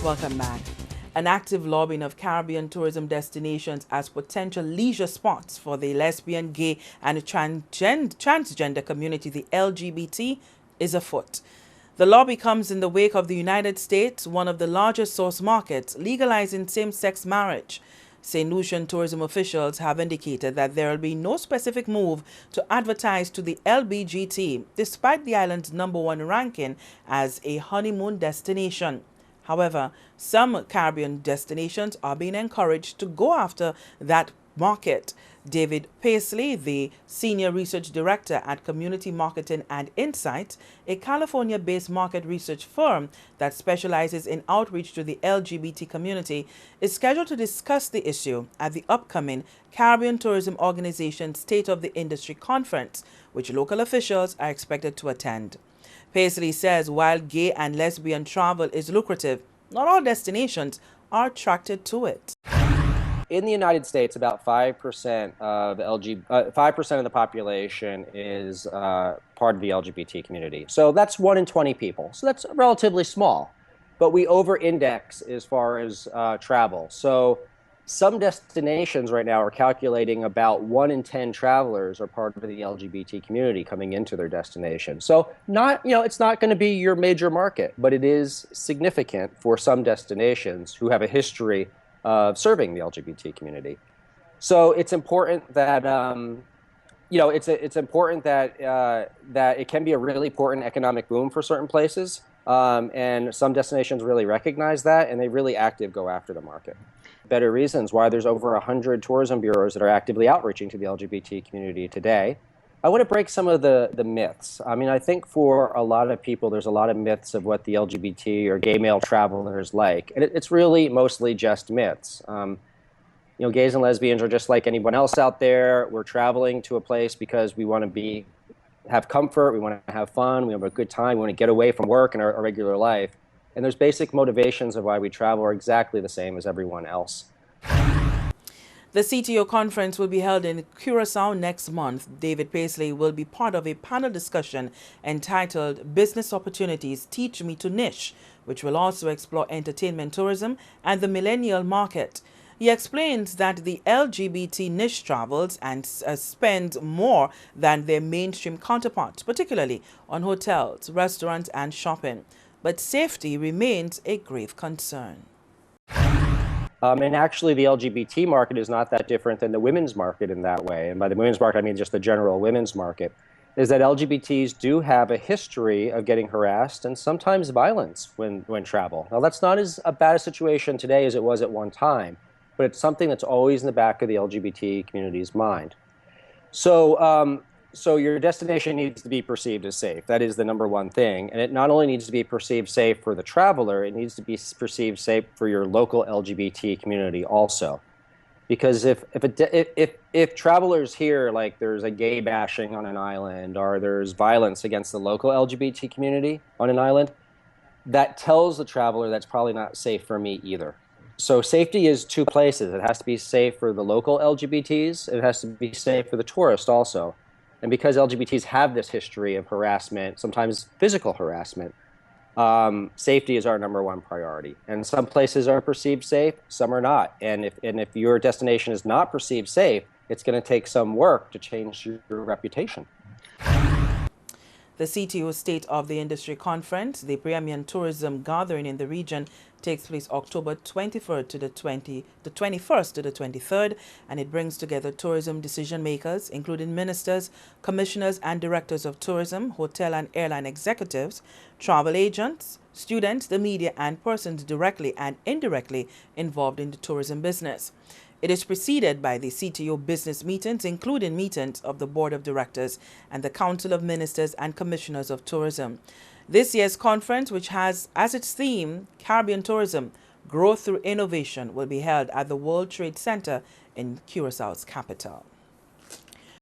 Welcome back. An active lobbying of Caribbean tourism destinations as potential leisure spots for the lesbian, gay, and transgender community, the LGBT, is afoot. The lobby comes in the wake of the United States, one of the largest source markets, legalizing same-sex marriage. St. Lucian tourism officials have indicated that there will be no specific move to advertise to the LGBT, despite the island's #1 ranking as a honeymoon destination. However, some Caribbean destinations are being encouraged to go after that market. David Paisley, the Senior Research Director at Community Marketing and Insight, a California-based market research firm that specializes in outreach to the LGBT community, is scheduled to discuss the issue at the upcoming Caribbean Tourism Organization State of the Industry Conference, which local officials are expected to attend. Paisley says while gay and lesbian travel is lucrative, not all destinations are attracted to it. In the United States, about 5% of 5% of the population is part of the LGBT community. So that's 1 in 20 people. So that's relatively small. But we over-index as far as travel. So some destinations right now are calculating about 1 in 10 travelers are part of the LGBT community coming into their destination. So it's not going to be your major market, but it is significant for some destinations who have a history of serving the LGBT community. So it's important that it's important that that it can be a really important economic boom for certain places, and some destinations really recognize that, and they really go after the market. Better reasons why there's over 100 tourism bureaus that are actively outreaching to the LGBT community today. I want to break some of the myths. I mean, I think for a lot of people, there's a lot of myths of what the LGBT or gay male traveler is like, and it's really mostly just myths. Gays and lesbians are just like anyone else out there. We're traveling to a place because we want to have comfort, we want to have fun, we want to have a good time, we want to get away from work and our regular life. And there's basic motivations of why we travel are exactly the same as everyone else. The CTO conference will be held in Curacao next month. David Paisley will be part of a panel discussion entitled Business Opportunities Teach Me to Niche, which will also explore entertainment tourism and the millennial market. He explains that the LGBT niche travels and spends more than their mainstream counterparts, particularly on hotels, restaurants, and shopping. But safety remains a grave concern. And actually, the LGBT market is not that different than the women's market in that way. And by the women's market, I mean just the general women's market, is that LGBTs do have a history of getting harassed and sometimes violence when travel. Now, that's not as bad a situation today as it was at one time, but it's something that's always in the back of the LGBT community's mind. So your destination needs to be perceived as safe. That is the #1 thing. And it not only needs to be perceived safe for the traveler, it needs to be perceived safe for your local LGBT community also. Because if travelers hear like there's a gay bashing on an island or there's violence against the local LGBT community on an island, that tells the traveler that's probably not safe for me either. So safety is 2 places. It has to be safe for the local LGBTs. It has to be safe for the tourist also. And because LGBTs have this history of harassment, sometimes physical harassment, safety is our #1 priority. And some places are perceived safe, some are not. And if your destination is not perceived safe, it's going to take some work to change your reputation. The CTO State of the Industry Conference, the premium tourism gathering in the region, takes place October 21st to the 23rd, and it brings together tourism decision makers, including ministers, commissioners and directors of tourism, hotel and airline executives, travel agents, students, the media, and persons directly and indirectly involved in the tourism business. It is preceded by the CTO business meetings, including meetings of the Board of Directors and the Council of Ministers and Commissioners of Tourism. This year's conference, which has as its theme Caribbean Tourism, Growth Through Innovation, will be held at the World Trade Center in Curaçao's capital.